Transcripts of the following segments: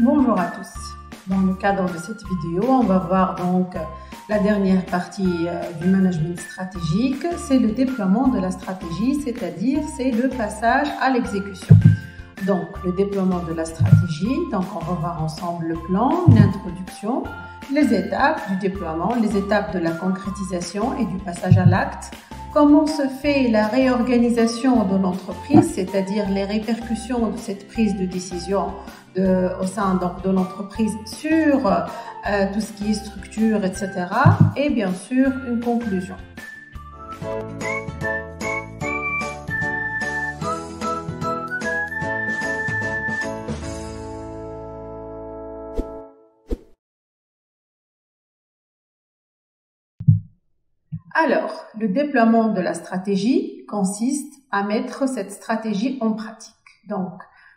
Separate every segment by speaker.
Speaker 1: Bonjour à tous. Dans le cadre de cette vidéo, on va voir donc la dernière partie du management stratégique, c'est le déploiement de la stratégie, c'est-à-dire c'est le passage à l'exécution. Donc le déploiement de la stratégie, donc on va voir ensemble le plan, l'introduction, les étapes du déploiement, les étapes de la concrétisation et du passage à l'acte. Comment se fait la réorganisation de l'entreprise, c'est-à-dire les répercussions de cette prise de décision au sein de l'entreprise sur tout ce qui est structure, etc. Et bien sûr, une conclusion. Alors, le déploiement de la stratégie consiste à mettre cette stratégie en pratique. Donc,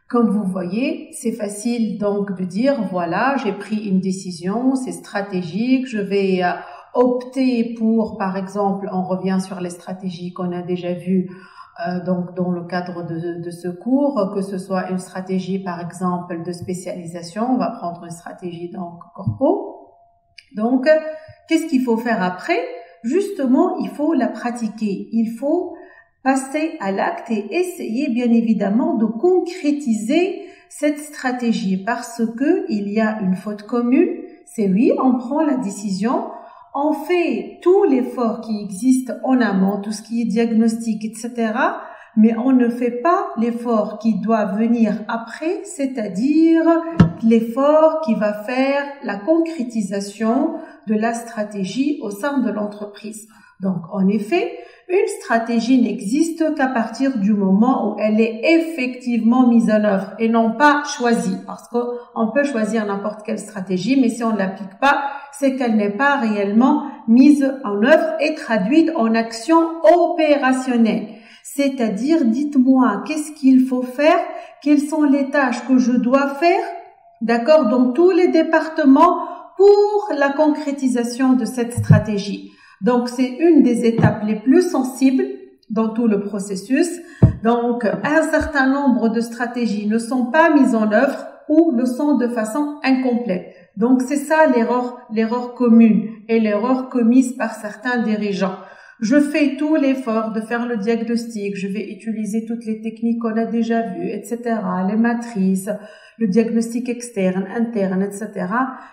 Speaker 1: comme vous voyez, c'est facile donc de dire, voilà, j'ai pris une décision, c'est stratégique, je vais opter pour, par exemple, on revient sur les stratégies qu'on a déjà vues donc dans le cadre de ce cours, que ce soit une stratégie, par exemple, de spécialisation, on va prendre une stratégie donc corpo. Donc, qu'est-ce qu'il faut faire après? Justement, il faut la pratiquer, il faut passer à l'acte et essayer bien évidemment de concrétiser cette stratégie parce que il y a une faute commune, c'est oui, on prend la décision, on fait tout l'effort qui existe en amont, tout ce qui est diagnostic, etc., mais on ne fait pas l'effort qui doit venir après, c'est-à-dire l'effort qui va faire la concrétisation de la stratégie au sein de l'entreprise. Donc, en effet, une stratégie n'existe qu'à partir du moment où elle est effectivement mise en œuvre et non pas choisie. Parce qu'on peut choisir n'importe quelle stratégie, mais si on ne l'applique pas, c'est qu'elle n'est pas réellement mise en œuvre et traduite en action opérationnelle. C'est-à-dire, dites-moi, qu'est-ce qu'il faut faire? Quelles sont les tâches que je dois faire? D'accord, dans tous les départements pour la concrétisation de cette stratégie. Donc, c'est une des étapes les plus sensibles dans tout le processus. Donc, un certain nombre de stratégies ne sont pas mises en œuvre ou le sont de façon incomplète. Donc, c'est ça l'erreur commune et l'erreur commise par certains dirigeants. Je fais tout l'effort de faire le diagnostic, je vais utiliser toutes les techniques qu'on a déjà vues, etc., les matrices, le diagnostic externe, interne, etc.,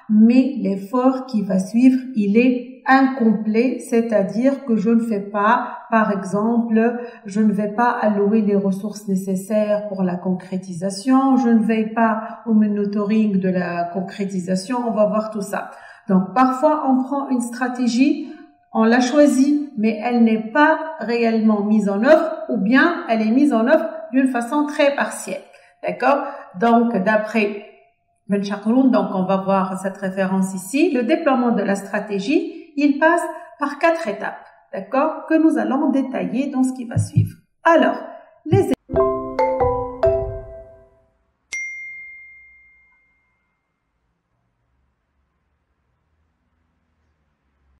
Speaker 1: mais l'effort qui va suivre, il est incomplet, c'est-à-dire que je ne fais pas, par exemple, je ne vais pas allouer les ressources nécessaires pour la concrétisation, je ne vais pas au monitoring de la concrétisation, on va voir tout ça. Donc, parfois, on prend une stratégie, on l'a choisie, mais elle n'est pas réellement mise en œuvre, ou bien elle est mise en œuvre d'une façon très partielle. D'accord? Donc, d'après Ben Chakroun, donc on va voir cette référence ici, le déploiement de la stratégie, il passe par 4 étapes, d'accord? Que nous allons détailler dans ce qui va suivre. Alors, les